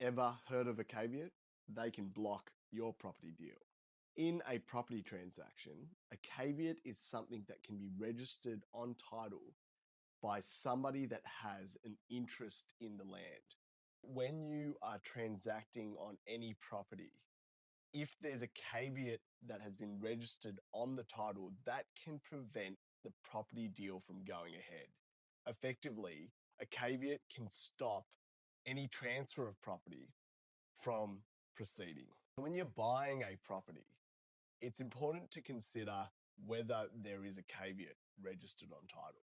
Ever heard of a caveat? They can block your property deal. In a property transaction, a caveat is something that can be registered on title by somebody that has an interest in the land. When you are transacting on any property, if there's a caveat that has been registered on the title, that can prevent the property deal from going ahead. Effectively, a caveat can stop any transfer of property from proceeding. When you're buying a property, it's important to consider whether there is a caveat registered on title.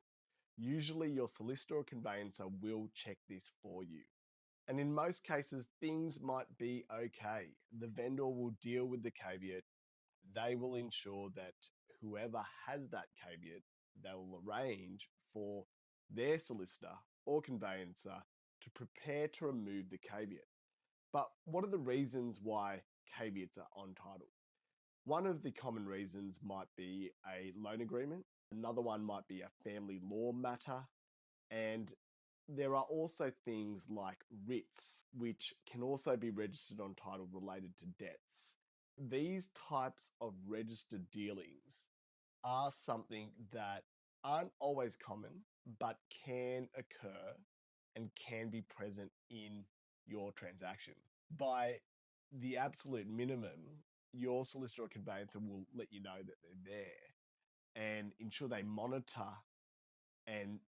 Usually, your solicitor or conveyancer will check this for you. And in most cases, things might be okay. The vendor will deal with the caveat. They will ensure that whoever has that caveat, they will arrange for their solicitor or conveyancer to prepare to remove the caveat. But what are the reasons why caveats are on title? One of the common reasons might be a loan agreement. Another one might be a family law matter. And there are also things like writs, which can also be registered on title related to debts. These types of registered dealings are something that aren't always common, but can occur and can be present in your transaction. By the absolute minimum, your solicitor or conveyancer will let you know that they're there and ensure they monitor and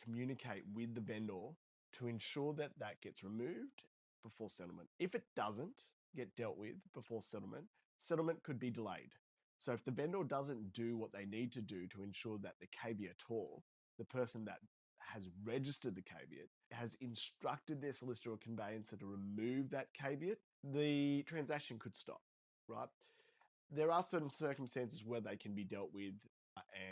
communicate with the vendor to ensure that that gets removed before settlement. If it doesn't get dealt with before settlement, settlement could be delayed. So if the vendor doesn't do what they need to do to ensure that the caveator, the person that has registered the caveat, has instructed their solicitor or conveyancer to remove that caveat, the transaction could stop, right? There are certain circumstances where they can be dealt with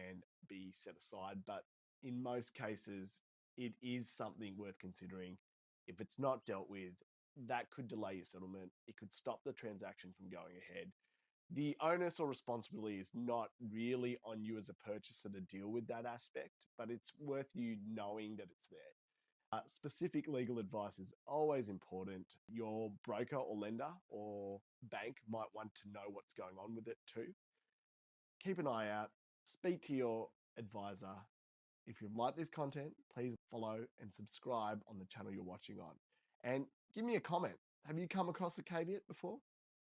and be set aside, but in most cases, it is something worth considering. If it's not dealt with, that could delay your settlement. It could stop the transaction from going ahead. The onus or responsibility is not really on you as a purchaser to deal with that aspect, but it's worth you knowing that it's there. Specific legal advice is always important. Your broker or lender or bank might want to know what's going on with it too. Keep an eye out, speak to your advisor. If you like this content, please follow and subscribe on the channel you're watching on. And give me a comment. Have you come across a caveat before?